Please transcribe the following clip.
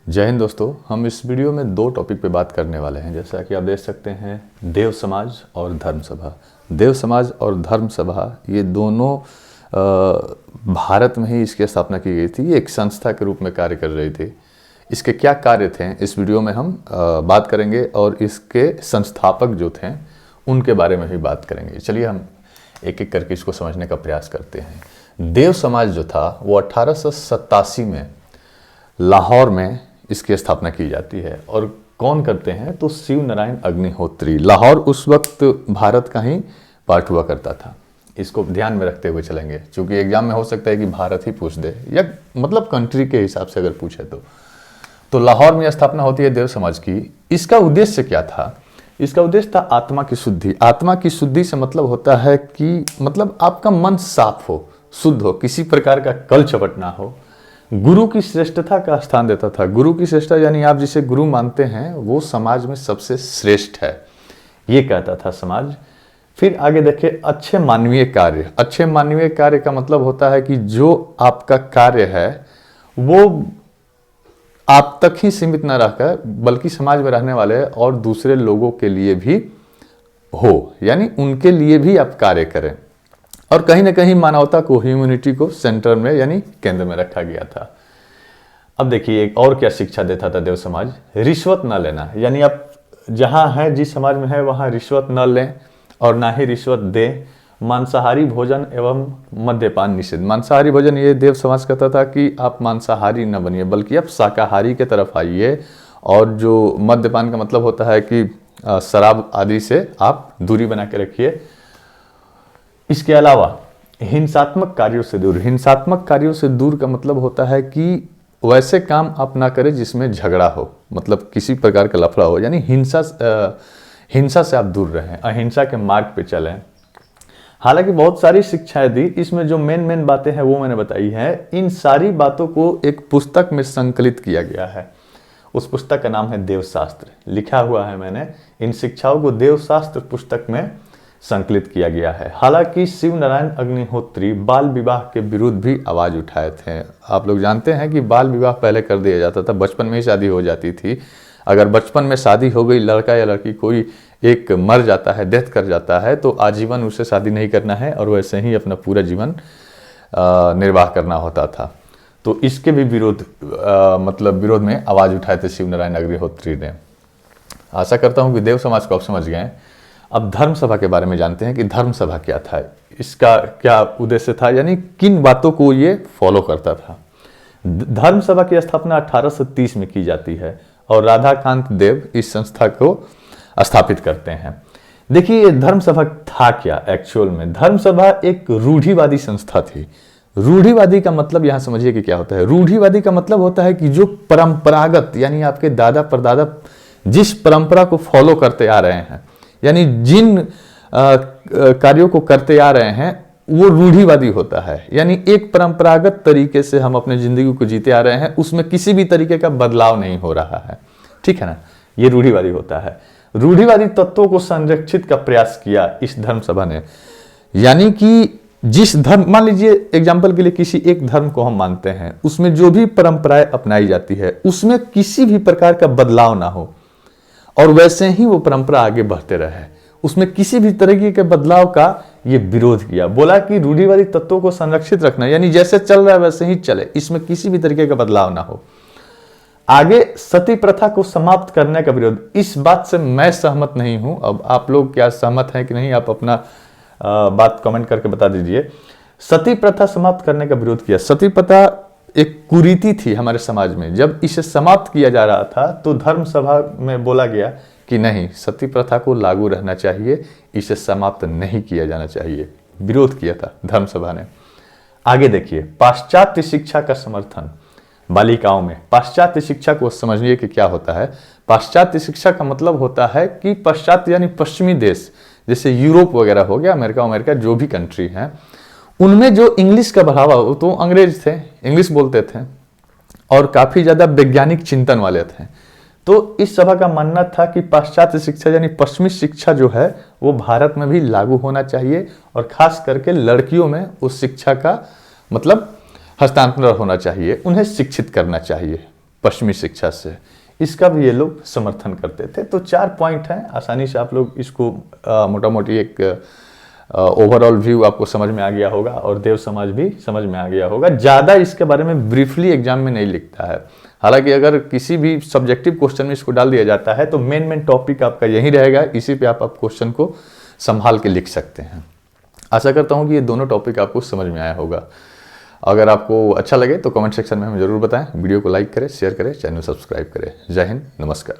जय हिंद दोस्तों। हम इस वीडियो में दो टॉपिक पे बात करने वाले हैं। जैसा कि आप देख सकते हैं, देव समाज और धर्म सभा। देव समाज और धर्म सभा ये दोनों भारत में ही इसकी स्थापना की गई थी। ये एक संस्था के रूप में कार्य कर रही थी। इसके क्या कार्य थे इस वीडियो में हम बात करेंगे और इसके संस्थापक जो थे उनके बारे में भी बात करेंगे। चलिए हम एक एक करके इसको समझने का प्रयास करते हैं। देव समाज जो था वो 1887 में लाहौर में इसकी स्थापना की जाती है। और कौन करते हैं तो शिव नारायण अग्निहोत्री। लाहौर उस वक्त भारत का ही पार्ट हुआ करता था। इसको ध्यान में रखते हुए चलेंगे, क्योंकि एग्जाम में हो सकता है कि भारत ही पूछ दे या मतलब कंट्री के हिसाब से अगर पूछे तो लाहौर में स्थापना होती है देव समाज की। इसका उद्देश्य क्या था? इसका उद्देश्य था आत्मा की शुद्धि। आत्मा की शुद्धि से मतलब होता है कि मतलब आपका मन साफ हो, शुद्ध हो, किसी प्रकार का कल चपट ना हो। गुरु की श्रेष्ठता का स्थान देता था। गुरु की श्रेष्ठता यानी आप जिसे गुरु मानते हैं वो समाज में सबसे श्रेष्ठ है, ये कहता था समाज। फिर आगे देखिए, अच्छे मानवीय कार्य। अच्छे मानवीय कार्य का मतलब होता है कि जो आपका कार्य है वो आप तक ही सीमित न रहकर बल्कि समाज में रहने वाले और दूसरे लोगों के लिए भी हो, यानी उनके लिए भी आप कार्य करें। और कहीं ना कहीं मानवता को, ह्यूमैनिटी को सेंटर में यानी केंद्र में रखा गया था। अब देखिए एक और क्या शिक्षा देता था देव समाज, रिश्वत न लेना। यानी आप जहां हैं, जिस समाज में है वहां रिश्वत न लें और ना ही रिश्वत दें। मांसाहारी भोजन एवं मद्यपान निषेध। मांसाहारी भोजन, ये देव समाज कहता था कि आप मांसाहारी न बनिए बल्कि आप शाकाहारी के तरफ आइए। और जो मद्यपान का मतलब होता है कि शराब आदि से आप दूरी बना के रखिए। इसके अलावा हिंसात्मक कार्यों से दूर। हिंसात्मक कार्यों से दूर का मतलब होता है कि वैसे काम आप ना करें जिसमें झगड़ा हो, मतलब किसी प्रकार का लफड़ा हो। यानी हिंसा से आप दूर रहें, अहिंसा के मार्ग पे चलें। हालांकि बहुत सारी शिक्षाएं दी, इसमें जो मेन बातें हैं वो मैंने बताई है। इन सारी बातों को एक पुस्तक में संकलित किया गया है। उस पुस्तक का नाम है देवशास्त्र। लिखा हुआ है मैंने, इन शिक्षाओं को देवशास्त्र पुस्तक में संकलित किया गया है। हालांकि शिव नारायण अग्निहोत्री बाल विवाह के विरुद्ध भी आवाज उठाए थे। आप लोग जानते हैं कि बाल विवाह पहले कर दिया जाता था, बचपन में ही शादी हो जाती थी। अगर बचपन में शादी हो गई, लड़का या लड़की कोई एक मर जाता है, डेथ कर जाता है, तो आजीवन उसे शादी नहीं करना है और वैसे ही अपना पूरा जीवन निर्वाह करना होता था। तो इसके भी विरोध में आवाज उठाए थे शिव नारायण अग्निहोत्री ने। आशा करता हूं कि देव समाज को आप समझ गए। अब धर्म सभा के बारे में जानते हैं कि धर्म सभा क्या था, इसका क्या उद्देश्य था, यानी किन बातों को ये फॉलो करता था। धर्म सभा की स्थापना 1830 में की जाती है और राधाकांत देव इस संस्था को स्थापित करते हैं। देखिए ये धर्म सभा था क्या एक्चुअल में। धर्म सभा एक रूढ़िवादी संस्था थी। रूढ़िवादी का मतलब यहां समझिए कि क्या होता है। रूढ़िवादी का मतलब होता है कि जो परंपरागत, यानी आपके दादा परदादा जिस परंपरा को फॉलो करते आ रहे हैं, यानी जिन कार्यों को करते आ रहे हैं वो रूढ़िवादी होता है। यानी एक परंपरागत तरीके से हम अपने जिंदगी को जीते आ रहे हैं, उसमें किसी भी तरीके का बदलाव नहीं हो रहा है, ठीक है ना। ये रूढ़िवादी होता है। रूढ़िवादी तत्वों को संरक्षित का प्रयास किया इस धर्म सभा ने। यानी कि जिस धर्म, मान लीजिए एग्जाम्पल के लिए किसी एक धर्म को हम मानते हैं, उसमें जो भी परंपराएं अपनाई जाती है उसमें किसी भी प्रकार का बदलाव ना हो और वैसे ही वो परंपरा आगे बढ़ते रहे, उसमें किसी भी तरीके के बदलाव का ये विरोध किया। बोला कि रूढ़िवादी तत्वों को संरक्षित रखना, यानी जैसे चल रहा है वैसे ही चले, इसमें किसी भी तरीके का बदलाव ना हो। आगे सती प्रथा को समाप्त करने का विरोध। इस बात से मैं सहमत नहीं हूं। अब आप लोग क्या सहमत हैं कि नहीं, आप अपना बात कमेंट करके बता दीजिए। सती प्रथा समाप्त करने का विरोध किया। सती प्रथा एक कुरीति थी हमारे समाज में। जब इसे समाप्त किया जा रहा था तो धर्म सभा में बोला गया कि नहीं, सती प्रथा को लागू रहना चाहिए, इसे समाप्त नहीं किया जाना चाहिए। विरोध किया था धर्म सभा ने। आगे देखिए, पाश्चात्य शिक्षा का समर्थन बालिकाओं में। पाश्चात्य शिक्षा को समझिए कि क्या होता है। पाश्चात्य शिक्षा का मतलब होता है कि पश्चात्य यानी पश्चिमी देश, जैसे यूरोप वगैरह हो गया, अमेरिका जो भी कंट्री हैं, उनमें जो इंग्लिश का बढ़ावा हो, तो अंग्रेज थे, इंग्लिश बोलते थे और काफी ज्यादा वैज्ञानिक चिंतन वाले थे। तो इस सभा का मानना था कि पाश्चात्य शिक्षा यानी पश्चिमी शिक्षा जो है वो भारत में भी लागू होना चाहिए और खास करके लड़कियों में उस शिक्षा का मतलब हस्तांतरण होना चाहिए, उन्हें शिक्षित करना चाहिए। पश्चिमी शिक्षा से, इसका भी ये लोग समर्थन करते थे। तो 4 पॉइंट हैं, आसानी से आप लोग इसको मोटा मोटी एक ओवरऑल व्यू आपको समझ में आ गया होगा और देव समाज भी समझ में आ गया होगा। ज़्यादा इसके बारे में ब्रीफली एग्जाम में नहीं लिखता है, हालांकि अगर किसी भी सब्जेक्टिव क्वेश्चन में इसको डाल दिया जाता है तो मेन टॉपिक आपका यही रहेगा, इसी पे आप क्वेश्चन को संभाल के लिख सकते हैं। आशा करता हूँ कि ये दोनों टॉपिक आपको समझ में आया होगा। अगर आपको अच्छा लगे तो कमेंट सेक्शन में हमें ज़रूर बताएं, वीडियो को लाइक करें, शेयर करें, चैनल सब्सक्राइब करें। जय हिंद, नमस्कार।